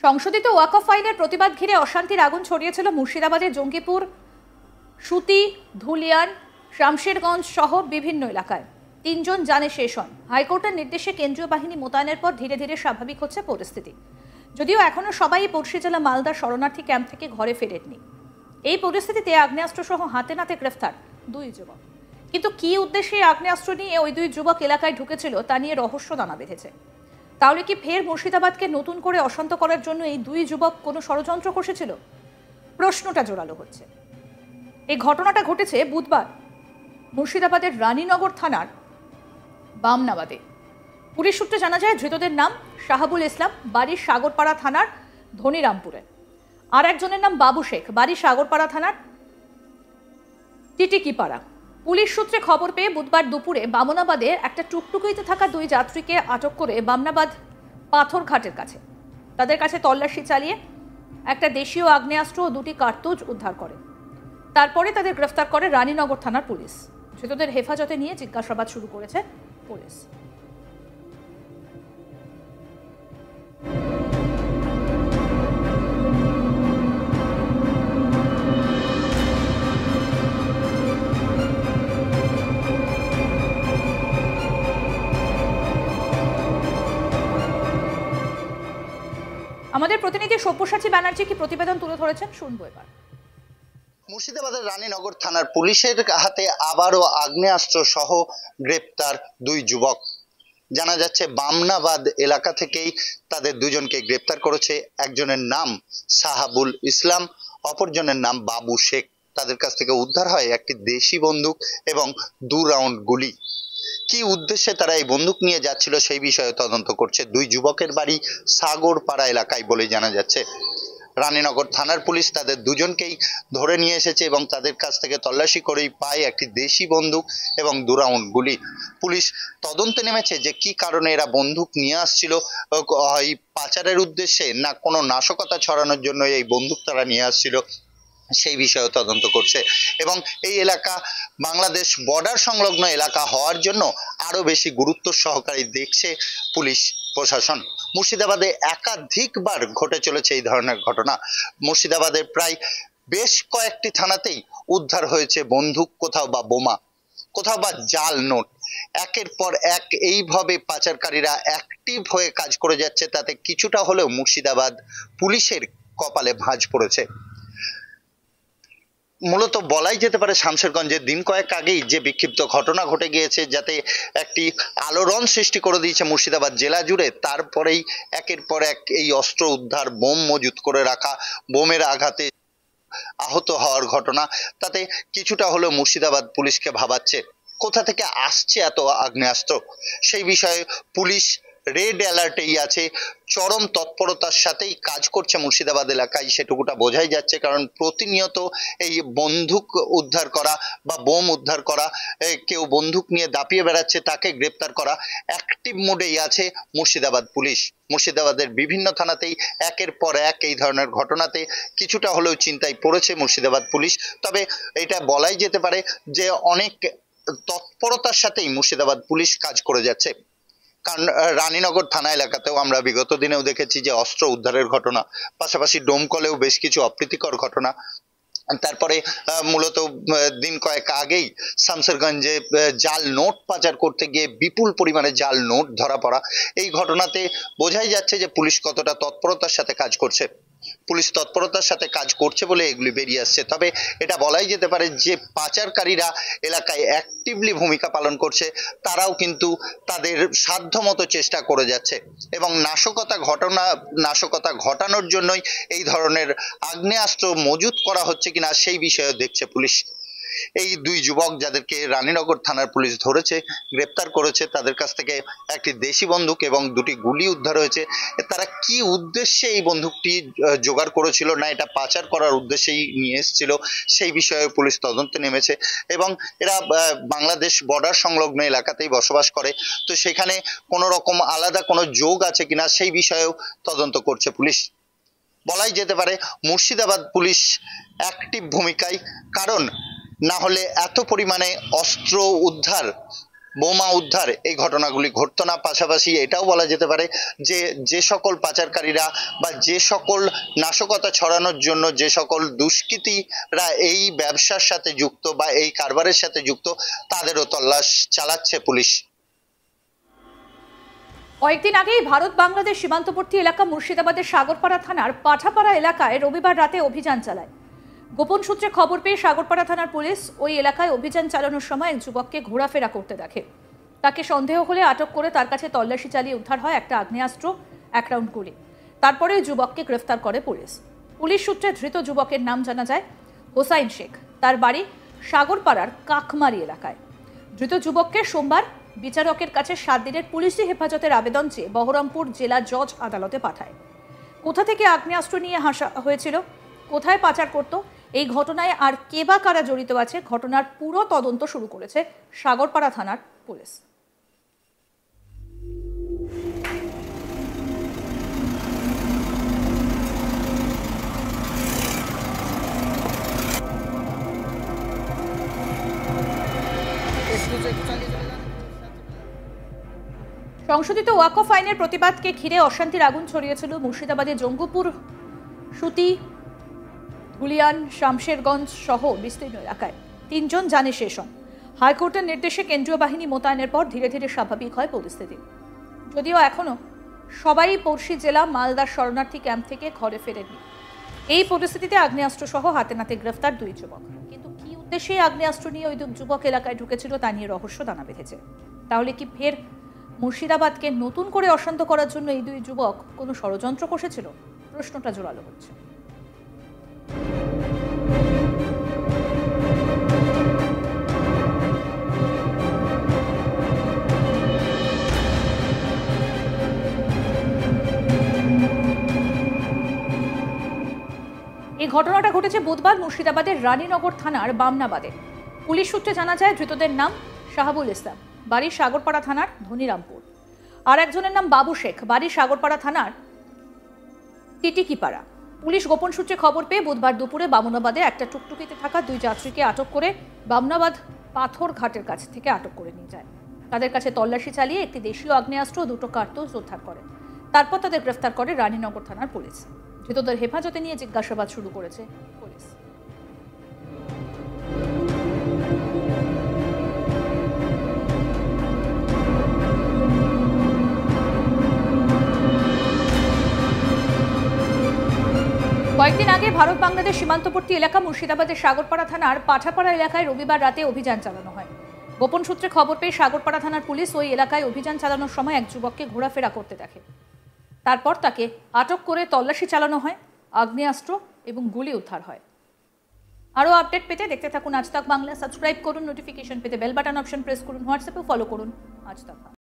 সংশোধিত ওয়াকফ আইনের প্রতিবাদ ঘিরে অশান্তির আগুন ছড়িয়েছিল মুর্শিদাবাদের জঙ্গিপুর, সুতি, ধুলিয়ান, শামশেরগঞ্জ সহ বিভিন্ন এলাকায়। ৩ জন জানে শেষ হন। হাইকোর্টের নির্দেশে কেন্দ্রীয় বাহিনী মোতায়েনের পর ধীরে ধীরে স্বাভাবিক হচ্ছে পরিস্থিতি। যদিও এখনো সবাই পড়শি জেলা মালদার শরণার্থী ক্যাম্প থেকে ঘরে ফেরেননি। এই পরিস্থিতিতে আগ্নেয়াস্ত্র সহ হাতে নাতে গ্রেফতার 2 যুবক। কিন্তু কি উদ্দেশ্যে আগ্নেয়াস্ত্র নিয়ে ওই 2 যুবক এলাকায় ঢুকেছিল তা নিয়ে রহস্য দানা বেঁধেছে। তাহলে কি ফের মুর্শিদাবাদকে নতুন করে অশান্ত করার জন্য এই 2 যুবক কোনো ষড়যন্ত্র কষেছিল? প্রশ্নটা জোরালো হচ্ছে। এই ঘটনাটা ঘটেছে বুধবার মুর্শিদাবাদের রানীনগর থানার বামনাবাদে। পুলিশ সূত্রে জানা যায় ধৃতদের নাম শাহাবুল ইসলাম, বাড়ি সাগরপাড়া থানার ধনিরামপুরে। আর একজনের নাম বাবু শেখ, বাড়ি সাগরপাড়া থানার টিটিকিপাড়া। পুলিশ সূত্রে খবর পেয়ে বুধবার দুপুরে বামনাবাদে একটা টুকটুকিতে থাকা 2 যাত্রীকে আটক করে বামনাবাদ পাথরঘাটের কাছে তাদের কাছে তল্লাশি চালিয়ে একটা দেশীয় আগ্নেয়াস্ত্র ও 2টি কার্তুজ উদ্ধার করে। তারপরে তাদের গ্রেফতার করে রানীনগর থানার পুলিশ। ধৃতদের হেফাজতে নিয়ে জিজ্ঞাসাবাদ শুরু করেছে পুলিশ। আমাদের প্রতিনিধি সব্যসাচী ব্যানার্জি কি প্রতিবেদন তুলে ধরেছেন, শুনবো এবার। মুর্শিদাবাদের রানীনগর থানার পুলিশের হাতে আবারও আগ্নেয়াস্ত্র সহ গ্রেপ্তার 2 যুবক। জানা যাচ্ছে বামনাবাদ এলাকা থেকেই তাদের 2 জনকে গ্রেপ্তার করেছে। একজনের নাম শাহাবুল ইসলাম, অপরজনের নাম বাবু শেখ। তাদের কাছ থেকে উদ্ধার হয় একটি দেশি বন্দুক এবং 2 রাউন্ড গুলি। কি উদ্দেশ্যে তারা এই বন্দুক নিয়ে যাচ্ছিল সেই বিষয়ে তদন্ত করছে। 2 যুবকের বাড়ি সাগরপাড়া এলাকায় বলে জানা যাচ্ছে। রানীনগর থানার পুলিশ তাদের 2 জনকেই ধরে নিয়ে এসেছে এবং তাদের কাছ থেকে তল্লাশি করেই পায় একটি দেশি বন্দুক এবং 2 রাউন্ড গুলি। পুলিশ তদন্তে নেমেছে যে কি কারণে এরা বন্দুক নিয়ে আসছিল, এই পাচারের উদ্দেশ্যে না কোনো নাশকতা ছড়ানোর জন্য এই বন্দুক তারা নিয়ে আসছিল, সেই বিষয়ে তদন্ত করছে। এবং এই এলাকা বাংলাদেশ বর্ডার সংলগ্ন এলাকা হওয়ার জন্য আরো বেশি গুরুত্ব সহকারে দেখছে পুলিশ প্রশাসন। মুর্শিদাবাদে একাধিকবার ঘটে চলেছে এই ধরনের ঘটনা। মুর্শিদাবাদের প্রায় বেশ কয়েকটি থানাতেই উদ্ধার হয়েছে বন্দুক, কোথাও বা বোমা, কোথাও বা জাল নোট। একের পর এক এইভাবে পাচারকারীরা অ্যাক্টিভ হয়ে কাজ করে যাচ্ছে, তাতে কিছুটা হলেও মুর্শিদাবাদ পুলিশের কপালে ভাঁজ পড়েছে। মূলত বলাই যেতে পারে শামশেরগঞ্জের দিন কয়েক আগেই যে বিক্ষিপ্ত ঘটনা ঘটে গিয়েছে, যাতে একটি আলোড়ন সৃষ্টি করে দিয়েছে মুর্শিদাবাদ জেলা জুড়ে। তারপরেই একের পর এক এই অস্ত্র উদ্ধার, বোম মজুত করে রাখা, বোমের আঘাতে আহত হওয়ার ঘটনা, তাতে কিছুটা হলেও মুর্শিদাবাদ পুলিশকে ভাবাচ্ছে কোথা থেকে আসছে এত আগ্নেয়াস্ত্র। সেই বিষয়ে পুলিশ রেড অ্যালার্টেই আছে, চরম তৎপরতার সাথেই কাজ করছে মুর্শিদাবাদ এলাকায়, সেটুকুটা বোঝাই যাচ্ছে। কারণ প্রতিনিয়ত এই বন্দুক উদ্ধার করা বা বোম উদ্ধার করা, কেউ বন্দুক নিয়ে দাপিয়ে বেড়াচ্ছে তাকে গ্রেপ্তার করা, অ্যাক্টিভ মোডেই আছে মুর্শিদাবাদ পুলিশ। মুর্শিদাবাদের বিভিন্ন থানাতেই একের পর এক এই ধরনের ঘটনাতে কিছুটা হলেও চিন্তায় পড়েছে মুর্শিদাবাদ পুলিশ। তবে এটা বলাই যেতে পারে যে অনেক তৎপরতার সাথেই মুর্শিদাবাদ পুলিশ কাজ করে যাচ্ছে। কারণ রানীনগর থানা এলাকাতেও আমরা বিগত দিনেও দেখেছি যে অস্ত্র উদ্ধারের ঘটনা, পাশাপাশি ডোমকলেও বেশ কিছু অপ্রীতিকর ঘটনা। তারপরে মূলত দিন কয়েক আগেই শামশেরগঞ্জে জাল নোট পাচার করতে গিয়ে বিপুল পরিমাণে জাল নোট ধরা পড়া। এই ঘটনাতে বোঝাই যাচ্ছে যে পুলিশ কতটা তৎপরতার সাথে কাজ করছে। পুলিশ তৎপরতার সাথে কাজ করছে বলে এগুলি বেরিয়ে আসছে। তবে এটা বলাই যেতে পারে যে পাচারকারীরা এলাকায় অ্যাক্টিভলি ভূমিকা পালন করছে, তারাও কিন্তু তাদের সাধ্যমতো চেষ্টা করে যাচ্ছে এবং নাশকতা ঘটানোর জন্যই এই ধরনের আগ্নেয়াস্ত্র মজুত করা হচ্ছে কিনা সেই বিষয়ে দেখছে পুলিশ। এই 2 যুবক যাদেরকে রানীনগর থানার পুলিশ ধরেছে, গ্রেপ্তার করেছে, তাদের কাছ থেকে একটি দেশি বন্দুক এবং 2টি গুলি উদ্ধার হয়েছে। তারা কি উদ্দেশ্যে এই বন্দুকটি জোগাড় করেছিল, না এটা পাচার করার উদ্দেশ্যেই নিয়ে এসেছিল, সেই বিষয়ে পুলিশ তদন্তে নেমেছে। এবং এরা বাংলাদেশ বর্ডার সংলগ্ন এলাকাতেই বসবাস করে, তো সেখানে কোনো রকম আলাদা কোনো যোগ আছে কিনা সেই বিষয়েও তদন্ত করছে পুলিশ। বলাই যেতে পারে মুর্শিদাবাদ পুলিশ অ্যাক্টিভ ভূমিকায়, কারণ না হলে এত পরিমাণে অস্ত্র উদ্ধার বোমা উদ্ধার এই ঘটনাগুলি ঘটতো না। পাশাপাশি এটাও বলা যেতে পারে যে যে সকল পাচারকারীরা বা যে সকল নাশকতা ছড়ানোর জন্য যে সকল দুষ্কৃতীরা এই ব্যবসার সাথে যুক্ত বা এই কারবারের সাথে যুক্ত তাদেরও তল্লাশ চালাচ্ছে পুলিশ। কয়েকদিন আগেই ভারত বাংলাদেশ সীমান্তবর্তী এলাকা মুর্শিদাবাদের সাগরপাড়া থানার পাঠাপাড়া এলাকায় রবিবার রাতে অভিযান চালায়। গোপন সূত্রে খবর পেয়ে সাগরপাড়া থানার পুলিশ ওই এলাকায় অভিযান চালানোর সময় এক যুবককে ঘোরাফেরা করতে দেখে। তাকে সন্দেহ হলে আটক করে তার কাছে তল্লাশি চালিয়ে উদ্ধার হয় একটা আগ্নেয়াস্ত্র, 1 রাউন্ড গুলি। তারপরে ওই যুবককে গ্রেফতার করে পুলিশ। পুলিশ সূত্রে ধৃত যুবকের নাম জানা যায় হোসাইন শেখ। তার বাড়ি সাগরপাড়ার কাকমারি এলাকায়। ধৃত যুবককে সোমবার বিচারকের কাছে 7 দিনের পুলিশি হেফাজতের আবেদন চেয়ে বহরমপুর জেলা জজ আদালতে পাঠায়। কোথা থেকে আগ্নেয়াস্ত্র নিয়ে হাসা হয়েছিল, কোথায় পাচার করত, এই ঘটনায় আর কে বা কারা জড়িত আছে, ঘটনার পুরো তদন্ত শুরু করেছে সাগরপাড়া থানার পুলিশ। সংশোধিত ওয়াকফ আইনের প্রতিবাদকে ঘিরে অশান্তির আগুন ছড়িয়েছিল মুর্শিদাবাদের জঙ্গিপুর, সুতি, ধুলিয়ান, শামশেরগঞ্জ সহ বিস্তীর্ণ এলাকায়। 3 জন জানে শেষ হন। হাইকোর্টের নির্দেশে কেন্দ্রীয় বাহিনী মোতায়েনের পর ধীরে ধীরে স্বাভাবিক হয় পরিস্থিতি। যদিও এখনো সবাই পড়শি জেলা মালদার শরণার্থী ক্যাম্প থেকে ঘরে ফেরেননি। এই পরিস্থিতিতে আগ্নেয়াস্ত্র সহ হাতে নাতে গ্রেফতার 2 যুবক। কিন্তু কি উদ্দেশ্যে আগ্নেয়াস্ত্র নিয়ে ওই 2 যুবক এলাকায় ঢুকেছিল তা নিয়ে রহস্য দানা বেঁধেছে। তাহলে কি ফের মুর্শিদাবাদকে নতুন করে অশান্ত করার জন্য এই 2 যুবক কোনো ষড়যন্ত্র কষেছিল? প্রশ্নটা জোরালো হচ্ছে। এই ঘটনাটা ঘটেছে বুধবার মুর্শিদাবাদের রানীনগর থানার বামনাবাদে। পুলিশ সূত্রে জানা যায় ধৃতদের নাম শাহাবুল ইসলাম, বাড়ি সাগরপাড়া থানার ধনিরামপুর। আর একজনের নাম বাবু শেখ, বাড়ি সাগরপাড়া থানার টিটিকিপাড়া। পুলিশ গোপন সূত্রে খবর পেয়ে বুধবার দুপুরে বামনাবাদে একটা টুকটুকিতে থাকা 2 যাত্রীকে আটক করে বামনাবাদ পাথর ঘাটের কাছ থেকে আটক করে নিয়ে যায়। তাদের কাছে তল্লাশি চালিয়ে একটি দেশীয় আগ্নেয়াস্ত্র ও 2টো কার্তুজ উদ্ধার করে। তারপর তাদের গ্রেফতার করে রানীনগর থানার পুলিশ। ধৃতদের হেফাজতে নিয়ে জিজ্ঞাসাবাদ শুরু করেছে পুলিশ। কয়েকদিন আগে ভারত বাংলাদেশ সীমান্তবর্তী এলাকা মুর্শিদাবাদের সাগরপাড়া থানার পাঠাপাড়া এলাকায় রবিবার রাতে অভিযান চালানো হয়। গোপন সূত্রে খবর পেয়ে সাগরপাড়া থানার পুলিশ ওই এলাকায় অভিযান চালানোর সময় এক যুবককে ঘোরাফেরা করতে দেখে। তারপর তাকে আটক করে তল্লাশি চালানো হয়, আগ্নেয়াস্ত্র এবং গুলি উদ্ধার হয়। আরও আপডেট পেতে দেখতে থাকুন আজ তাক বাংলা। সাবস্ক্রাইব করুন, নোটিফিকেশন পেতে বেল বাটন অপশন প্রেস করুন, হোয়াটসঅ্যাপে ফলো করুন আজ তাক।